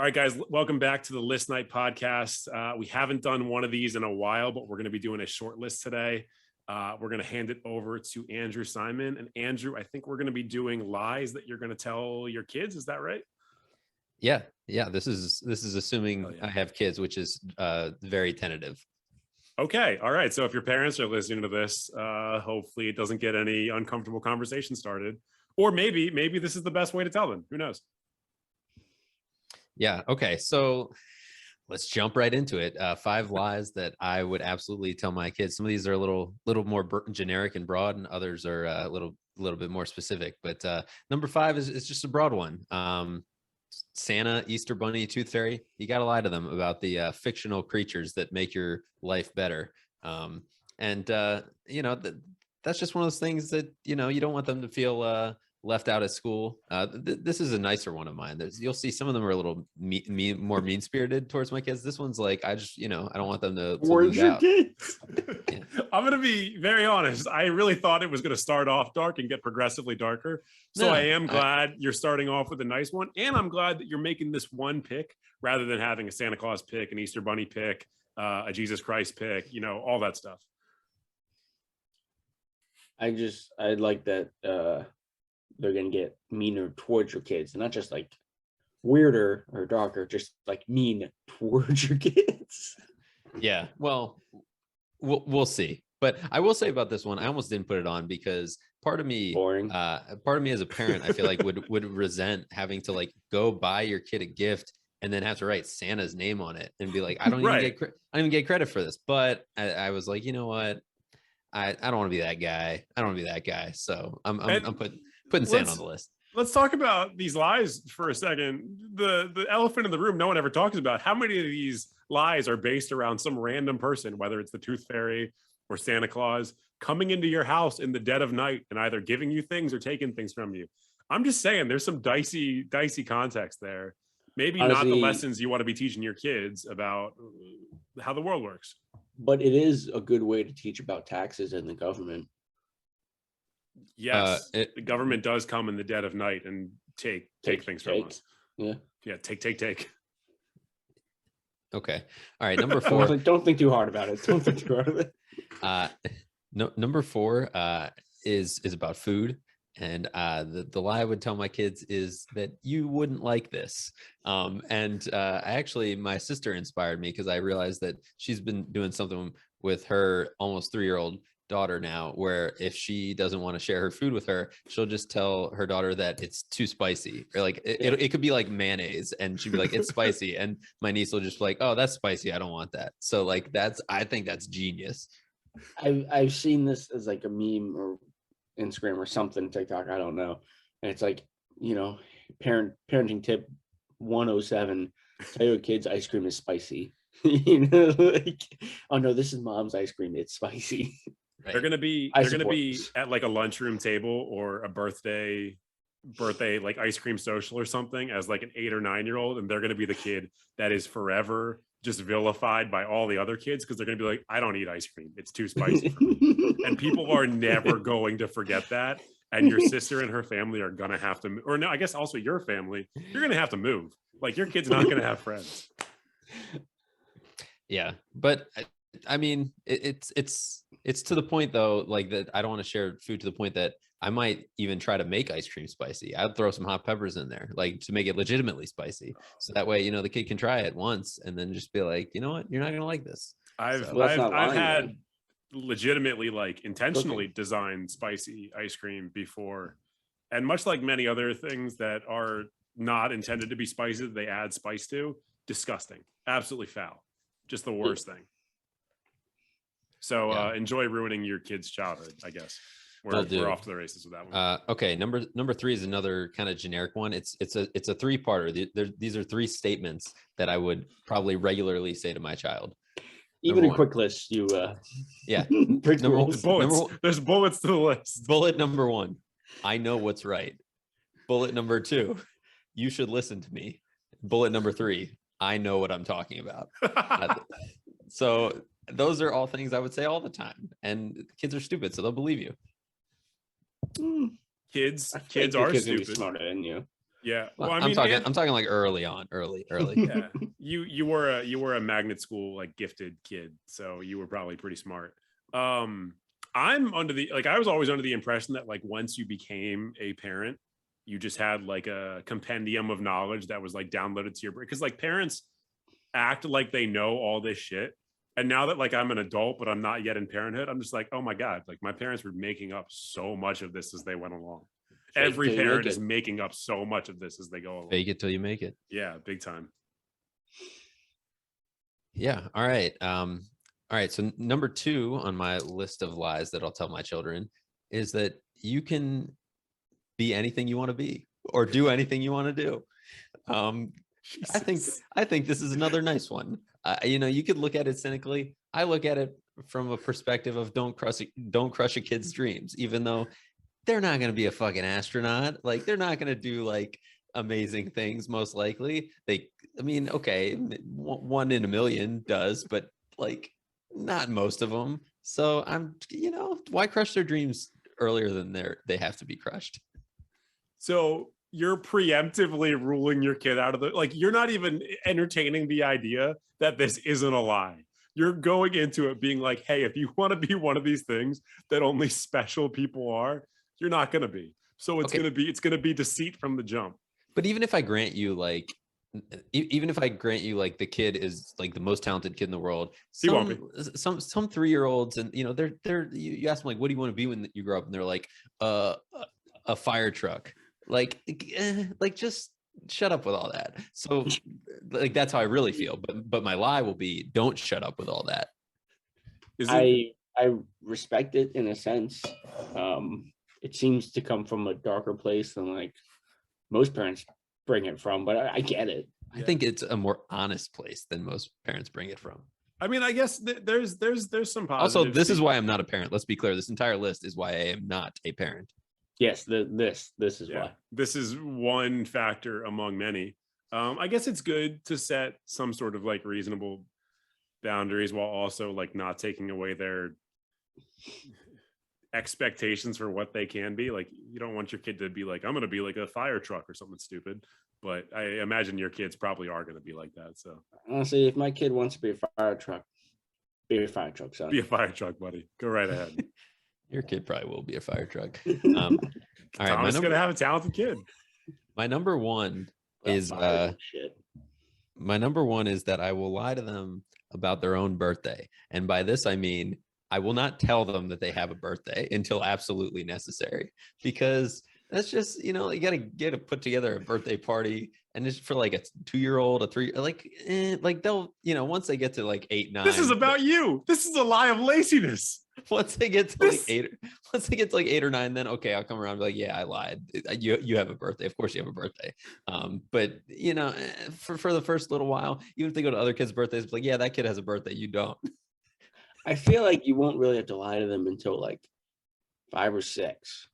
All right, guys, welcome back to the List Night podcast. We haven't done one of these in a while, but we're going to be doing a short list today. We're going to hand it over to Andrew Simon. And Andrew, I think we're going to be doing lies that you're going to tell your kids. Is that right? Yeah. This is assuming I have kids, which is very tentative. Okay. All right. So if your parents are listening to this, hopefully it doesn't get any uncomfortable conversation started. Or maybe this is the best way to tell them. Who knows? Yeah. Okay. So let's jump right into it. 5 lies that I would absolutely tell my kids. Some of these are a little more generic and broad, and others are a little bit more specific. But number 5 is just a broad one. Santa, Easter Bunny, Tooth Fairy. You got to lie to them about the fictional creatures that make your life better. That's just one of those things that you don't want them to feel left out at school. This is a nicer one of mine. You'll see some of them are a little more mean-spirited towards my kids. This one's like, I don't want them to lose out. Yeah. I'm going to be very honest. I really thought it was going to start off dark and get progressively darker. So I am glad you're starting off with a nice one. And I'm glad that you're making this one pick rather than having a Santa Claus pick, an Easter Bunny pick, a Jesus Christ pick, all that stuff. I like that they're going to get meaner towards your kids, and not just like weirder or darker, just like mean towards your kids. Yeah, well, we'll see. But I will say about this one, I almost didn't put it on because part of me as a parent, I feel like would resent having to like go buy your kid a gift and then have to write Santa's name on it and be like, I don't even get credit for this. But I was like, you know what? I don't want to be that guy. So I'm putting Santa on the list. Let's talk about these lies for a second. The elephant in the room no one ever talks about. How many of these lies are based around some random person, whether it's the Tooth Fairy or Santa Claus, coming into your house in the dead of night and either giving you things or taking things from you? I'm just saying there's some dicey context there. Maybe honestly, not the lessons you want to be teaching your kids about how the world works. But it is a good way to teach about taxes and the government. Yes, the government does come in the dead of night and take things from us. Yeah, take. Okay, all right. Number 4. Don't think too hard about it. Number 4 is about food, and the lie I would tell my kids is that you wouldn't like this. My sister inspired me because I realized that she's been doing something with her almost 3-year-old daughter now, where if she doesn't want to share her food with her, she'll just tell her daughter that it's too spicy, or like it could be like mayonnaise, and she'd be like, it's spicy, and my niece will just be like, oh, that's spicy, I don't want that. So like I think that's genius. I've seen this as like a meme or Instagram or something, TikTok, I don't know, and it's like, parenting tip 107: tell your kids ice cream is spicy. Like, oh no, this is mom's ice cream, it's spicy. Right. They're gonna be at like a lunchroom table or a birthday like ice cream social or something as like an 8 or 9-year-old, and they're gonna be the kid that is forever just vilified by all the other kids because they're gonna be like, I don't eat ice cream, it's too spicy for me. And people are never going to forget that. And your sister and her family are gonna have to, or no, I guess also your family, you're gonna have to move. Like your kid's not gonna have friends. Yeah, but I mean, it's to the point though, like that I don't want to share food to the point that I might even try to make ice cream spicy. I'd throw some hot peppers in there, like to make it legitimately spicy. So that way, the kid can try it once and then just be like, you know what, you're not gonna like this. I've had legitimately, like, intentionally designed spicy ice cream before, and much like many other things that are not intended to be spicy, they add spice to. Disgusting, absolutely foul, just the worst thing. So enjoy ruining your kid's childhood, I guess. We're off to the races with that one. Okay, number 3 is another kind of generic one. It's a 3-parter. These are 3 statements that I would probably regularly say to my child. Even a quick list, yeah. There's bullets to the list. Bullet number 1, I know what's right. Bullet number 2, you should listen to me. Bullet number 3, I know what I'm talking about. So those are all things I would say all the time, and kids are stupid, so they'll believe you. Kids are stupid. Smarter than you. Yeah. Well, Well, I I'm mean, talking. and- I'm talking like early on, early. yeah, you were a magnet school like gifted kid, so you were probably pretty smart. I'm under the like I was always under the impression that like once you became a parent, you just had like a compendium of knowledge that was like downloaded to your brain, because like parents act like they know all this shit. And now that like I'm an adult, but I'm not yet in parenthood, I'm just like, oh my God, like my parents were making up so much of this as they went along. Fake Every till you make parent is it. making up so much of this as they go along. Fake it till you make it. Yeah, big time. Yeah. All right. All right. So number 2 on my list of lies that I'll tell my children is that you can be anything you want to be or do anything you want to do. I think this is another nice one. You know, you could look at it cynically. I look at it from a perspective of don't crush a kid's dreams, even though they're not going to be a fucking astronaut. Like they're not going to do like amazing things. Most likely I mean, okay, 1 in a million does, but like not most of them. So why crush their dreams earlier than they have to be crushed? So you're preemptively ruling your kid out of the, like, you're not even entertaining the idea that this isn't a lie. You're going into it being like, hey, if you want to be one of these things that only special people are, you're not going to be. So it's Okay. going to be deceit from the jump. But even if I grant you like the kid is like the most talented kid in the world, He won't be. some 3-year-olds, and you ask them like, what do you want to be when you grow up, and they're like a fire truck. Like just shut up with all that. So like that's how I really feel. But my lie will be, don't shut up with all that. I respect it in a sense. It seems to come from a darker place than like most parents bring it from, but I get it. I think it's a more honest place than most parents bring it from. I mean, I guess there's some positives. Also, this is why I'm not a parent. Let's be clear. This entire list is why I am not a parent. Yes, this is why. This is one factor among many. I guess it's good to set some sort of like reasonable boundaries while also like not taking away their expectations for what they can be. Like you don't want your kid to be like, I'm going to be like a fire truck or something stupid, but I imagine your kids probably are going to be like that. So honestly, if my kid wants to be a fire truck, be a fire truck, son. Be a fire truck, buddy. Go right ahead. Your kid probably will be a fire truck. All right, Thomas is gonna have a talented kid. My number one is my number one is that I will lie to them about their own birthday, and by this I mean I will not tell them that they have a birthday until absolutely necessary, because that's just, you got to get to put together a birthday party, and it's for like a 2-year-old, a 3, like they'll, once they get to like 8, 9. This is about you. This is a lie of laziness. Once they get to like 8 or 9, then okay, I'll come around and be like, yeah, I lied. You have a birthday. Of course you have a birthday. But for the first little while, even if they go to other kids' birthdays, it's like, yeah, that kid has a birthday. You don't. I feel like you won't really have to lie to them until like 5 or 6.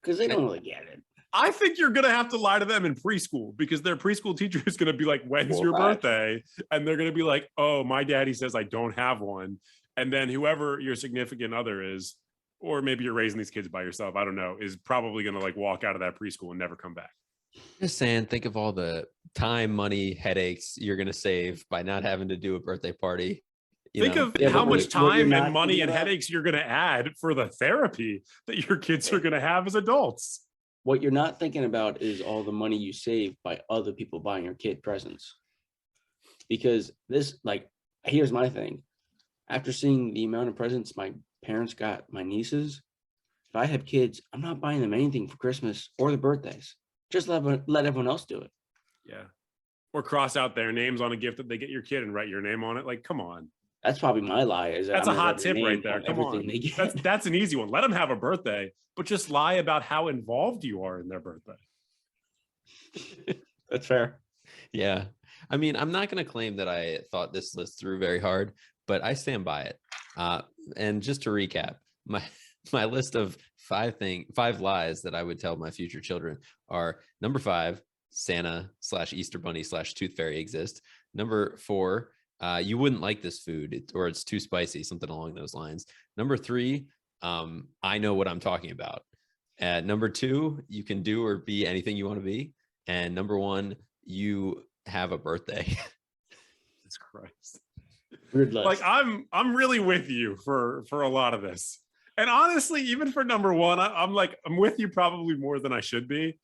Because they don't really get it. I think you're going to have to lie to them in preschool, because their preschool teacher is going to be like, when's your birthday? And they're going to be like, oh, my daddy says I don't have one. And then whoever your significant other is, or maybe you're raising these kids by yourself, I don't know, is probably going to like walk out of that preschool and never come back. Just saying, think of all the time, money, headaches you're going to save by not having to do a birthday party. Think of how much time and money and headaches you're going to add for the therapy that your kids are going to have as adults. What you're not thinking about is all the money you save by other people buying your kid presents. Because this, like, here's my thing. After seeing the amount of presents my parents got my nieces, if I have kids, I'm not buying them anything for Christmas or the birthdays. Just let everyone else do it. Yeah. Or cross out their names on a gift that they get your kid and write your name on it. Like, come on. That's probably my lie. Is that's a hot tip right there. Come on. That's an easy one. Let them have a birthday, but just lie about how involved you are in their birthday. That's fair. Yeah. I mean, I'm not going to claim that I thought this list through very hard, but I stand by it. And just to recap, my list of 5 lies that I would tell my future children are: number 5, Santa/Easter Bunny/Tooth Fairy exist. Number 4, you wouldn't like this food, or it's too spicy, something along those lines. Number 3, I know what I'm talking about. Number 2, you can do or be anything you want to be. And number one, you have a birthday. Jesus Christ. Weird list. Like I'm really with you for a lot of this. And honestly, even for number one, I'm with you probably more than I should be.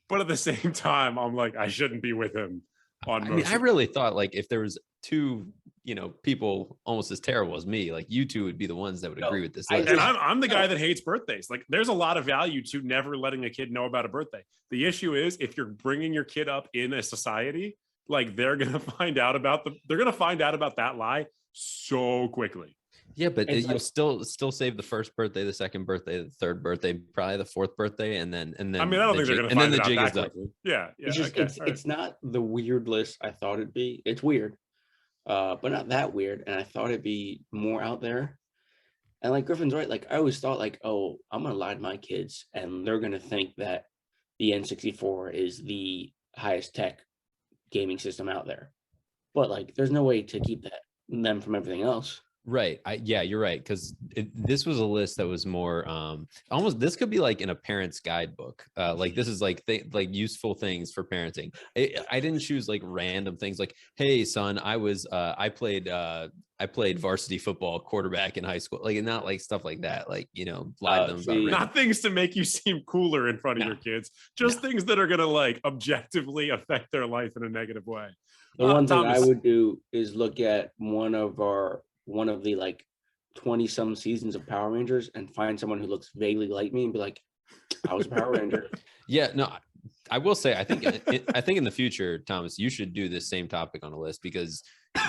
But at the same time, I'm like, I shouldn't be with him on most. I really thought like if there was two, people almost as terrible as me, like you two would be the ones that would agree with this list. And I'm the guy that hates birthdays. Like there's a lot of value to never letting a kid know about a birthday. The issue is if you're bringing your kid up in a society, like they're going to find out about that lie so quickly. Yeah, but you'll still save the first birthday, the second birthday, the third birthday, probably the fourth birthday, and then I mean, I don't think they're going to find out that quickly. Yeah, it's just it's not the weird list I thought it'd be. It's weird, but not that weird. And I thought it'd be more out there. And like Griffin's right. Like I always thought, like, oh, I'm gonna lie to my kids, and they're gonna think that the N64 is the highest tech gaming system out there. But like, there's no way to keep them from everything else. Right. Yeah, you're right. Because this was a list that was more almost, this could be like in a parent's guidebook. Like this is like useful things for parenting. I didn't choose like random things like, hey son, I played varsity football quarterback in high school. Like not like stuff like that. Like, lie to them about not things to make you seem cooler in front of your kids. Just things that are gonna like objectively affect their life in a negative way. The one thing Thomas, I would do is look at one of the like 20 some seasons of Power Rangers and find someone who looks vaguely like me and be like, I was a Power Ranger. Yeah, no, I will say, I think in the future, Thomas, you should do this same topic on a list because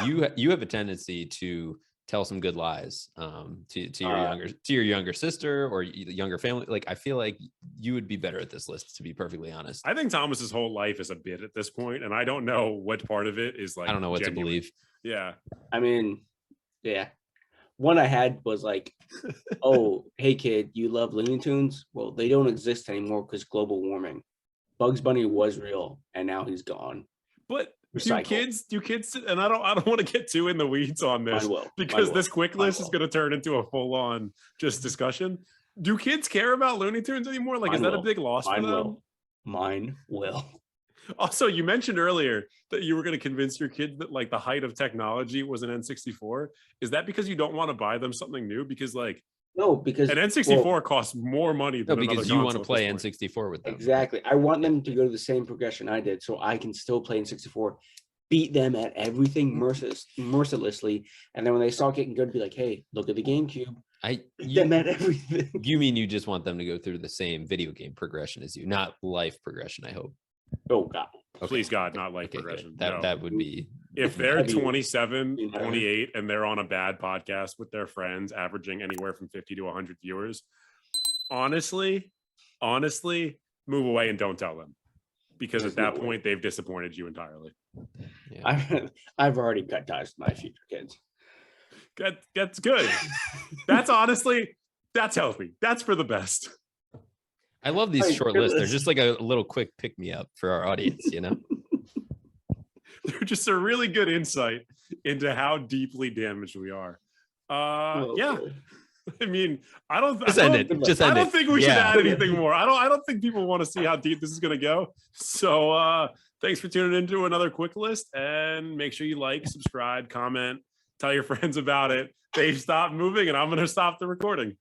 you have a tendency to tell some good lies to your younger sister or younger family. Like, I feel like you would be better at this list, to be perfectly honest. I think Thomas's whole life is a bit at this point, and I don't know what part of it is like. I don't know what genuine. to believe. Yeah. I mean, yeah. One I had was like, oh, hey kid, you love Looney Tunes? Well, they don't exist anymore because global warming. Bugs Bunny was real, and now he's gone. But do kids, and I don't want to get too in the weeds on this because this quick list is going to turn into a full-on just discussion. Do kids care about Looney Tunes anymore? Like, is that a big loss for them? Mine will. Also, you mentioned earlier that you were going to convince your kids that like the height of technology was an N64. Is that because you don't want to buy them something new? Because like because an N64 costs more money than because you want to play N64 with them. Exactly. I want them to go to the same progression I did so I can still play N64, beat them at everything mercilessly, and then when they start getting good, be like, hey, look at the GameCube. Them at everything. You mean you just want them to go through the same video game progression as you, not life progression, I hope. Oh God. Okay. Please God, not life progression. That would be, if they're 27, 28 and they're on a bad podcast with their friends averaging anywhere from 50 to 100 viewers, honestly, move away and don't tell them, because at that point they've disappointed you entirely. Yeah. I've already cut ties with my future kids. That's good. That's healthy. That's for the best. I love these short lists. They're just like a little quick pick me up for our audience, They're just a really good insight into how deeply damaged we are. Yeah. I mean, I don't think we should add anything more. I don't think people want to see how deep this is going to go. So thanks for tuning into another quick list, and make sure you like, subscribe, comment, tell your friends about it. They've stopped moving and I'm going to stop the recording.